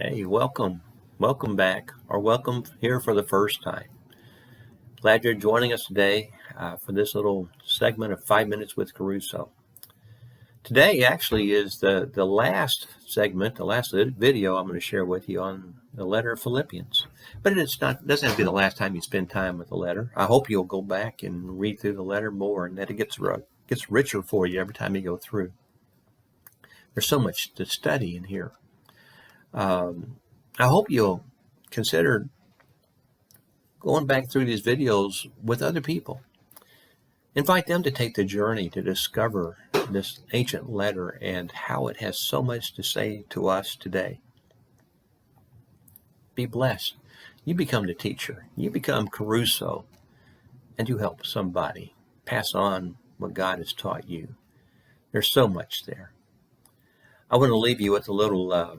Hey, welcome. Welcome back, or welcome here for the first time. Glad you're joining us today for this little segment of 5 Minutes with KeRusso. Today actually is the last segment, the last video I'm going to share with you on the letter of Philippians. But it doesn't have to be the last time you spend time with the letter. I hope you'll go back and read through the letter more and that it gets richer for you every time you go through. There's so much to study in here. I hope you'll consider going back through these videos with other people. Invite them to take the journey to discover this ancient letter and how it has so much to say to us today. Be blessed. You become the teacher. You become KeRusso, and you help somebody pass on what God has taught you. There's so much there. I want to leave you with a little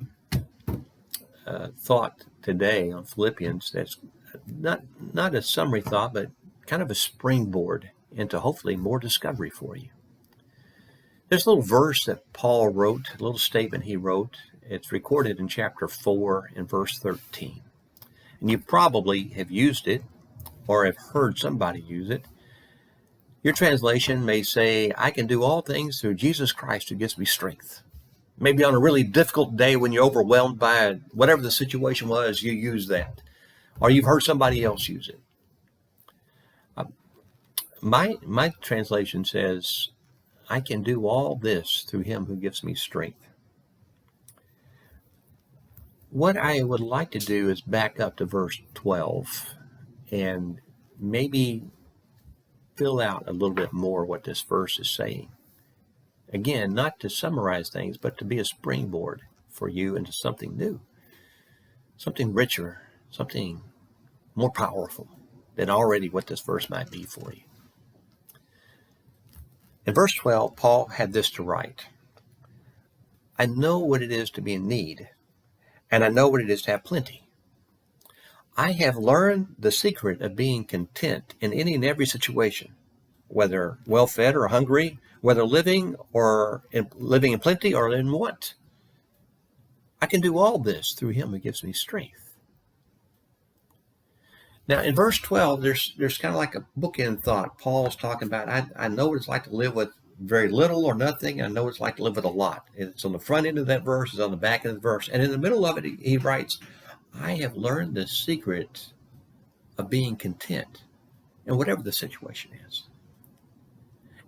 thought today on Philippians that's not a summary thought, but kind of a springboard into hopefully more discovery for you. There's a little verse that Paul wrote, a little statement he wrote. It's recorded in chapter 4 and verse 13. And you probably have used it or have heard somebody use it. Your translation may say, I can do all things through Jesus Christ who gives me strength. Maybe on a really difficult day when you're overwhelmed by whatever the situation was, you use that. Or you've heard somebody else use it. My translation says, I can do all this through him who gives me strength. What I would like to do is back up to verse 12 and maybe fill out a little bit more what this verse is saying. Again, not to summarize things, but to be a springboard for you into something new, something richer, something more powerful than already what this verse might be for you. In verse 12, Paul had this to write. I know what it is to be in need, and I know what it is to have plenty. I have learned the secret of being content in any and every situation, whether well-fed or hungry, whether living in plenty or in want. I can do all this through him who gives me strength. Now, in verse 12, there's kind of like a bookend thought. Paul's talking about, I know what it's like to live with very little or nothing. I know what it's like to live with a lot. It's on the front end of that verse, it's on the back end of the verse. And in the middle of it, he writes, I have learned the secret of being content in whatever the situation is.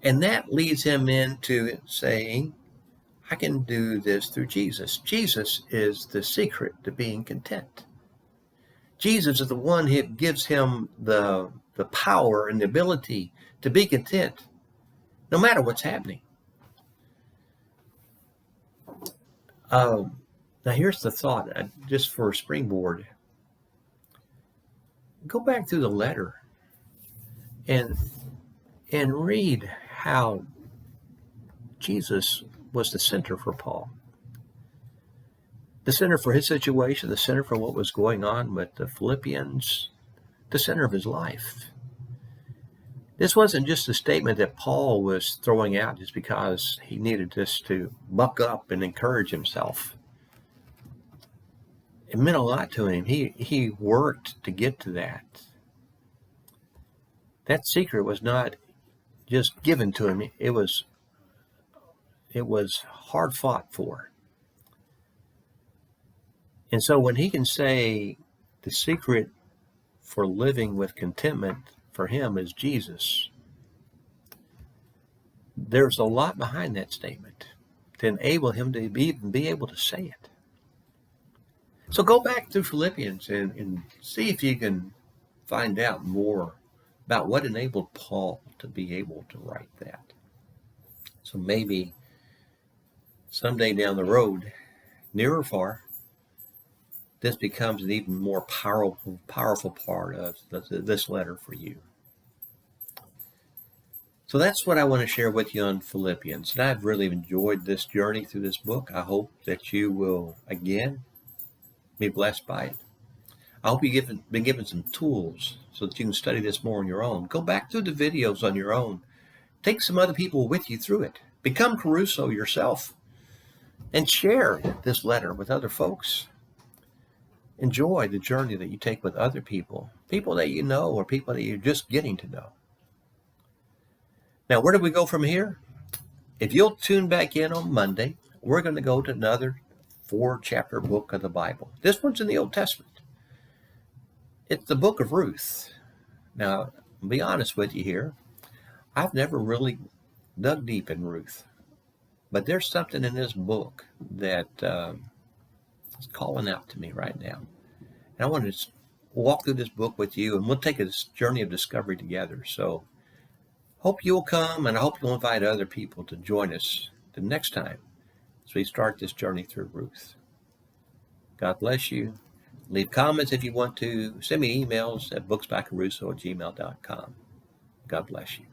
And that leads him into saying, I can do this through Jesus. Jesus is the secret to being content. Jesus is the one who gives him the power and the ability to be content no matter what's happening. Now here's the thought, just for a springboard. Go back through the letter and read how Jesus was the center for Paul. The center for his situation, the center for what was going on with the Philippians, the center of his life. This wasn't just a statement that Paul was throwing out just because he needed this to buck up and encourage himself. It meant a lot to him. He worked to get to that. That secret was not just given to him. It was hard fought for. And so when he can say the secret for living with contentment for him is Jesus, there's a lot behind that statement to enable him to be able to say it. So go back to Philippians and see if you can find out more about what enabled Paul to be able to write that. So maybe someday down the road, near or far, this becomes an even more powerful part of this letter for you. So that's what I want to share with you on Philippians. And I've really enjoyed this journey through this book. I hope that you will, again, be blessed by it. I hope you've been given some tools so that you can study this more on your own. Go back through the videos on your own. Take some other people with you through it. Become KeRusso yourself and share this letter with other folks. enjoy the journey that you take with other people, people that you know or people that you're just getting to know. Now, where do we go from here? If you'll tune back in on Monday, we're going to go to another 4-chapter book of the Bible. This one's in the Old Testament. It's the book of Ruth. Now, I'll be honest with you here. I've never really dug deep in Ruth, but there's something in this book that is calling out to me right now. And I want to walk through this book with you, and we'll take a journey of discovery together. So hope you'll come, and I hope you'll invite other people to join us the next time as we start this journey through Ruth. God bless you. Leave comments if you want to. Send me emails at booksbyKeRusso@gmail.com. God bless you.